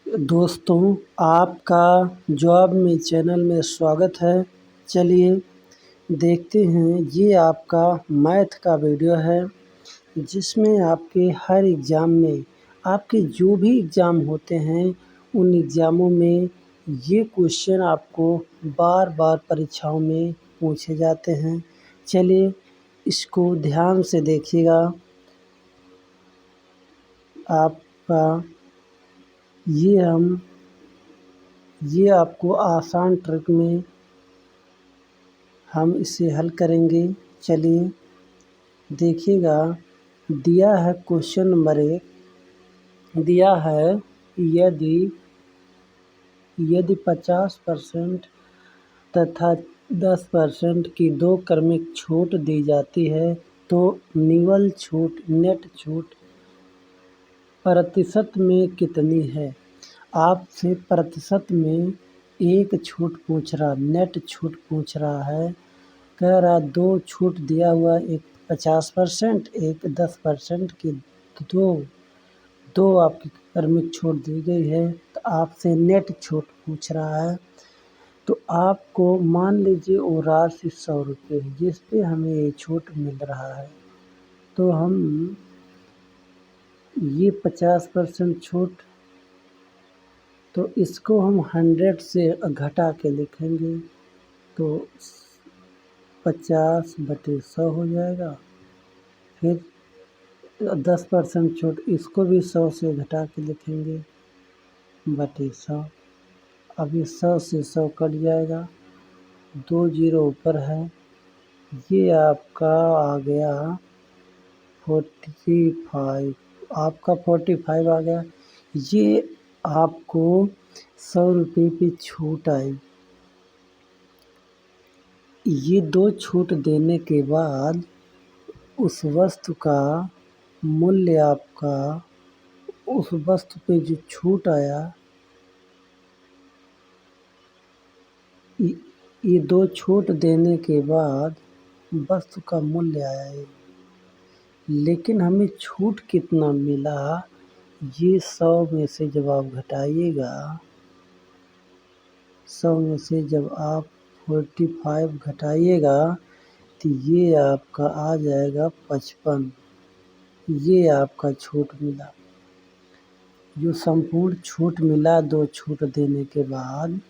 दोस्तों, आपका जॉब में चैनल में स्वागत है। चलिए देखते हैं, ये आपका मैथ का वीडियो है जिसमें आपके हर एग्ज़ाम में आपके जो भी एग्ज़ाम होते हैं उन एग्ज़ामों में ये क्वेश्चन आपको बार-बार परीक्षाओं में पूछे जाते हैं। चलिए इसको ध्यान से देखिएगा। आपका ये आपको आसान ट्रिक में हम इसे हल करेंगे। चलिए देखिएगा, दिया है क्वेश्चन नंबर 1, दिया है यदि 50% तथा 10% की दो क्रमिक छूट दी जाती है तो निवल छूट नेट छूट प्रतिशत में कितनी है। आपसे प्रतिशत में एक छूट पूछ रहा, नेट छूट पूछ रहा है। कह रहा दो छूट दिया हुआ, एक 50%, एक 10% की दो आपकी क्रमिक छूट दी गई है। तो आपसे नेट छूट पूछ रहा है। तो आपको मान लीजिए वो राशि 100 रुपये है जिस पे हमें ये छूट मिल रहा है। तो हम ये 50% छूट, तो इसको हम 100 से घटा के लिखेंगे तो 50/100 हो जाएगा। फिर 10% छूट, इसको भी 100 से घटा के लिखेंगे बटे 100। अभी 100 से 100 कट जाएगा, 2 जीरो ऊपर है। ये आपका आ गया 45, आपका 45 आ गया। ये आपको 100 रुपये की छूट आई। ये दो छूट देने के बाद उस वस्तु का मूल्य आपका, उस वस्तु पे जो छूट आया, ये दो छूट देने के बाद वस्तु का मूल्य आया है। लेकिन हमें छूट कितना मिला, ये 100 में से जब आप घटाइएगा, 100 में से जब आप 45 घटाइएगा तो ये आपका आ जाएगा 55। ये आपका छूट मिला। जो संपूर्ण छूट मिला दो छूट देने के बाद,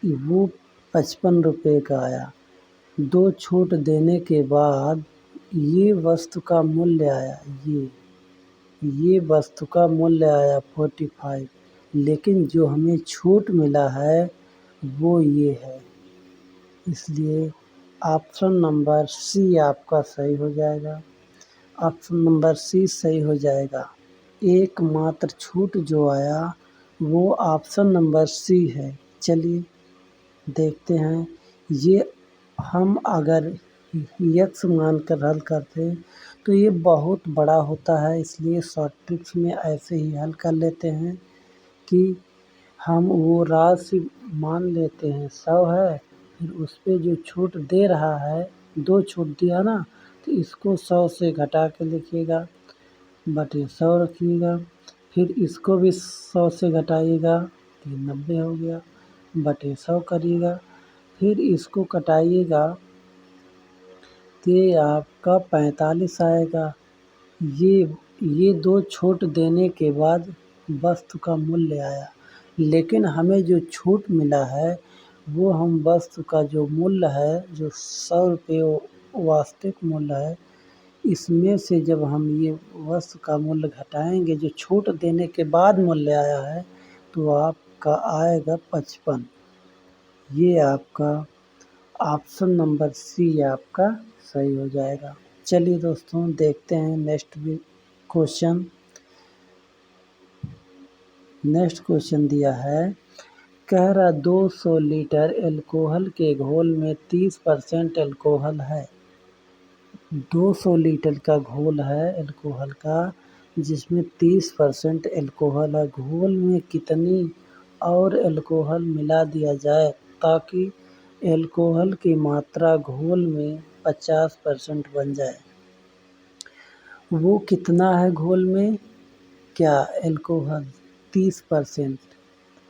वो 55 रुपये का आया। दो छूट देने के बाद ये वस्तु का मूल्य आया, ये वस्तु का मूल्य आया 45। लेकिन जो हमें छूट मिला है वो ये है। इसलिए ऑप्शन नंबर सी आपका सही हो जाएगा। ऑप्शन नंबर सी सही हो जाएगा। एकमात्र छूट जो आया वो ऑप्शन नंबर सी है। चलिए देखते हैं, ये हम अगर यक्स मानकर हल करते हैं तो ये बहुत बड़ा होता है। इसलिए शॉर्ट ट्रिक्स में ऐसे ही हल कर लेते हैं कि हम वो राशि मान लेते हैं 100 है, फिर उस पे जो छूट दे रहा है, दो छूट दिया ना, तो इसको 100 से घटा के लिखिएगा बटे 100 रखिएगा। फिर इसको भी 100 से घटाइएगा तो 90 हो गया, बटे 100 करिएगा। फिर इसको कटाइएगा तो ये आपका 45 आएगा। ये दो छूट देने के बाद वस्तु का मूल्य आया। लेकिन हमें जो छूट मिला है वो हम वस्तु का जो मूल्य है, जो 100 रुपये वास्तविक मूल्य है, इसमें से जब हम ये वस्तु का मूल्य घटाएंगे, जो छूट देने के बाद मूल्य आया है, तो आपका आएगा 55। ये आपका ऑप्शन नंबर सी आपका सही हो जाएगा। चलिए दोस्तों देखते हैं नेक्स्ट क्वेश्चन। नेक्स्ट क्वेश्चन दिया है, कह रहा 200 लीटर एल्कोहल के घोल में 30% एल्कोहल है। 200 लीटर का घोल है एल्कोहल का, जिसमें 30% एल्कोहल है। घोल में कितनी और एल्कोहल मिला दिया जाए ताकि एल्कोहल की मात्रा घोल में 50% बन जाए। वो कितना है घोल में, क्या एल्कोहल 30%।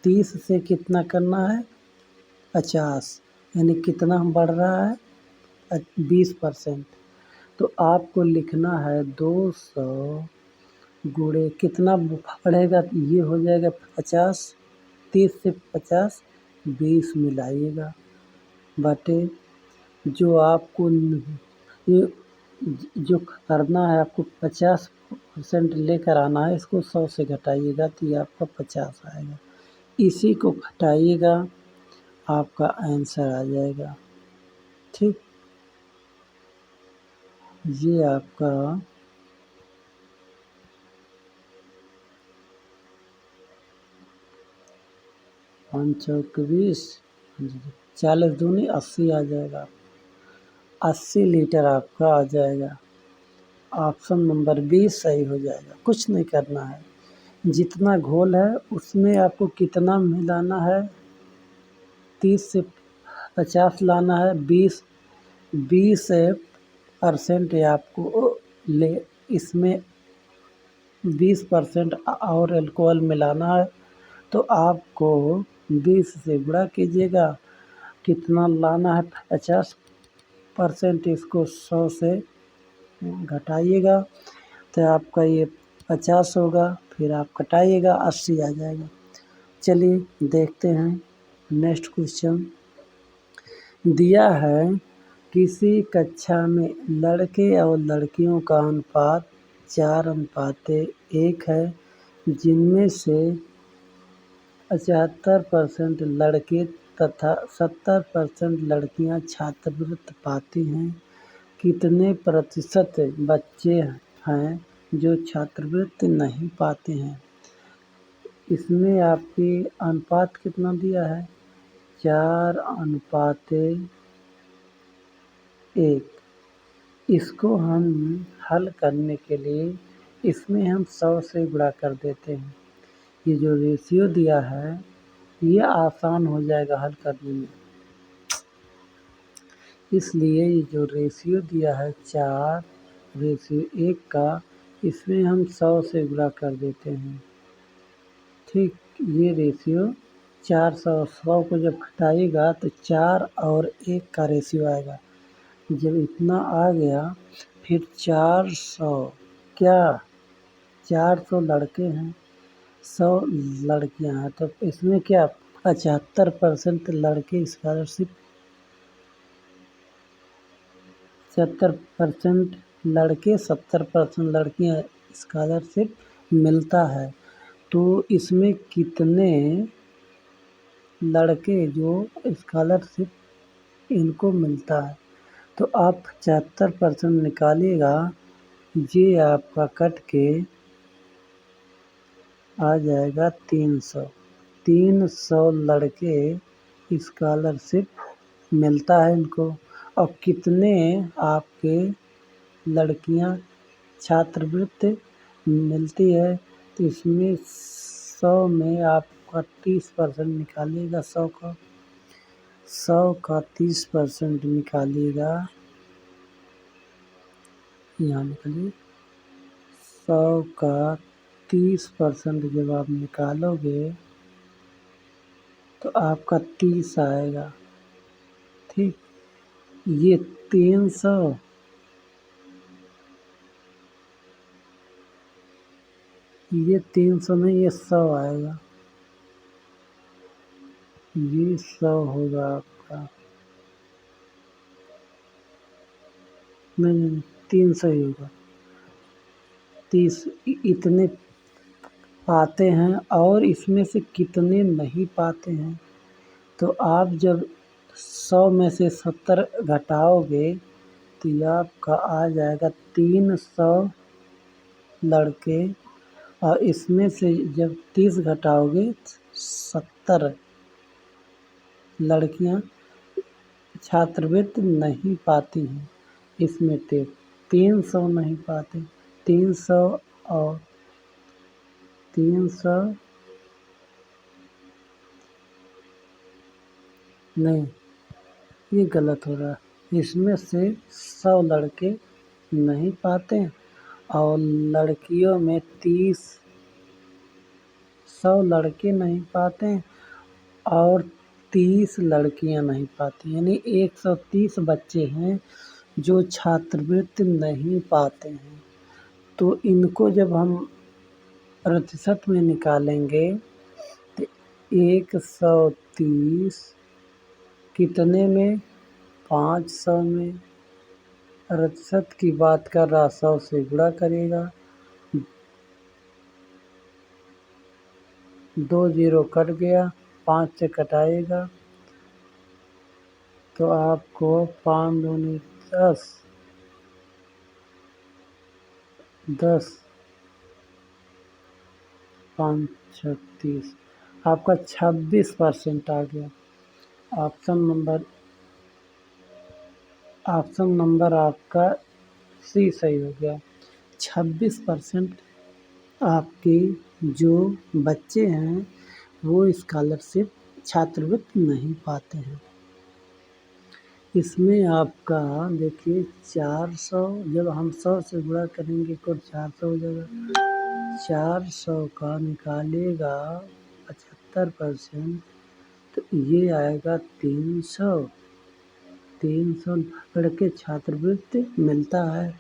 30 से कितना करना है 50, यानी कितना बढ़ रहा है 20%। तो आपको लिखना है 200 गुणे कितना बढ़ेगा, ये हो जाएगा 50। 30 से 50 20 मिलाइएगा बटे जो आपको ये जो करना है, आपको 50% लेकर आना है, इसको 100 से घटाइएगा तो ये आपका 50 आएगा। इसी को घटाइएगा, आपका आंसर आ जाएगा। ठीक, ये आपका 5 चौक 20, 40 दूनी 80 आ जाएगा। 80 लीटर आपका आ जाएगा। ऑप्शन नंबर 20 सही हो जाएगा। कुछ नहीं करना है, जितना घोल है उसमें आपको कितना मिलाना है, 30 से 50 लाना है, 20% आपको ले इसमें 20% और अल्कोहल मिलाना है। तो आपको 20 से गुणा कीजिएगा, कितना लाना है 50%, इसको 100 से घटाइएगा तो आपका ये 50 होगा, फिर आप घटाइएगा 80 आ जाएगा। चलिए देखते हैं नेक्स्ट क्वेश्चन। दिया है किसी कक्षा में लड़के और लड़कियों का अनुपात 4:1 है, जिनमें से 75% लड़के तथा 70% लड़कियां छात्रवृत्ति पाती हैं। कितने प्रतिशत बच्चे हैं जो छात्रवृत्ति नहीं पाते हैं? इसमें आपकी अनुपात कितना दिया है 4:1। इसको हम हल करने के लिए इसमें हम 100 से गुणा कर देते हैं। ये जो रेशियो दिया है ये आसान हो जाएगा हल करने में, इसलिए ये जो रेशियो दिया है 4:1 का, इसमें हम 100 से गुणा कर देते हैं। ठीक, ये रेशियो 100 को जब घटाइएगा तो 4 और 1 का रेशियो आएगा। जब इतना आ गया फिर 400, क्या 400 लड़के हैं 100 लड़कियां हैं, तो इसमें क्या 75% लड़के स्कॉलरशिप, 70% लड़के 70% लड़कियां स्कॉलरशिप मिलता है। तो इसमें कितने लड़के जो स्कॉलरशिप इनको मिलता है, तो आप 75% निकालिएगा, ये आपका कट के आ जाएगा 300। 300 लड़के स्कॉलरशिप मिलता है इनको, और कितने आपके लड़कियां छात्रवृत्ति मिलती है, तो इसमें 100 में आपका 30% निकालिएगा, 100 का 30% निकालिएगा, यहाँ निकालिए 100 का 30% जब आप निकालोगे तो आपका 30 आएगा। ठीक, ये 300, ये 300 नहीं, ये 100 आएगा, ये 100 होगा आपका, नहीं 300 ही होगा। 30 इतने पाते हैं और इसमें से कितने नहीं पाते हैं, तो आप जब 100 में से 70 घटाओगे तो ये आपका आ जाएगा 300 लड़के, और इसमें से जब 30 घटाओगे 70 लड़कियां छात्रवृत्ति नहीं पाती हैं। इसमें 300 नहीं पाते, 300 और 300 नहीं, ये गलत हो रहा है। इसमें से 100 लड़के नहीं पाते और लड़कियों में 30 100 लड़के नहीं पाते हैं और 30 लड़कियां नहीं पाती, यानी 130 बच्चे हैं जो छात्रवृत्ति नहीं पाते हैं। तो इनको जब हम प्रतिशत में निकालेंगे तो 130 कितने में, 500 में। प्रतिशत की बात कर रहा, 100 से गुणा करेगा, 2 जीरो कट गया, 5 से कटाएगा तो आपको 5 दूनी 10, 10 5 36, आपका 26% आ गया। ऑप्शन नंबर आपका सी सही हो गया। 26% आपके जो बच्चे हैं वो स्कॉलरशिप छात्रवृत्ति नहीं पाते हैं। इसमें आपका देखिए 400, जब हम 100 से गुणा करेंगे तो 400 हो जाएगा। 400 का निकालेगा 75%, तो ये आएगा 300। 300 लड़के छात्रवृत्ति मिलता है।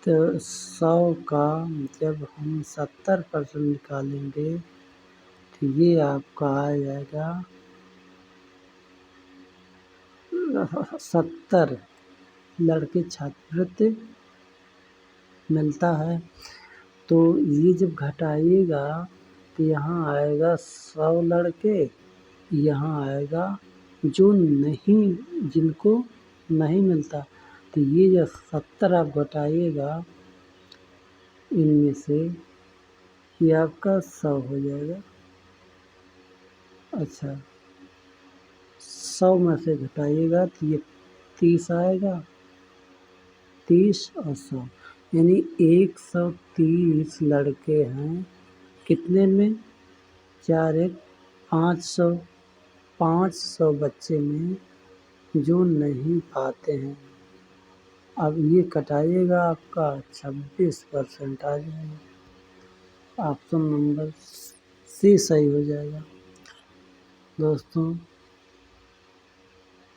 तो 100 का जब हम 70% निकालेंगे तो ये आपका आ जाएगा 70 लड़के छात्रवृत्ति मिलता है। तो ये जब घटाइएगा तो यहाँ आएगा 100 लड़के, यहाँ आएगा जो नहीं, जिनको नहीं मिलता। तो ये जब 70 आप घटाइएगा इनमें से, ये आपका 100 हो जाएगा। अच्छा, 100 में से घटाइएगा तो ये 30 आएगा, 30 और 100, यानी 130 लड़के हैं कितने में, 4 1 500, 500 बच्चे में जो नहीं पाते हैं। अब ये कटाइएगा आपका 26% आ जाएगा। ऑप्शन नंबर सी सही हो जाएगा। दोस्तों,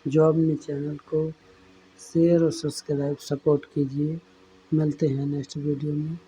जॉब में चैनल को शेयर और सब्सक्राइब सपोर्ट कीजिए। मिलते हैं नेक्स्ट वीडियो में।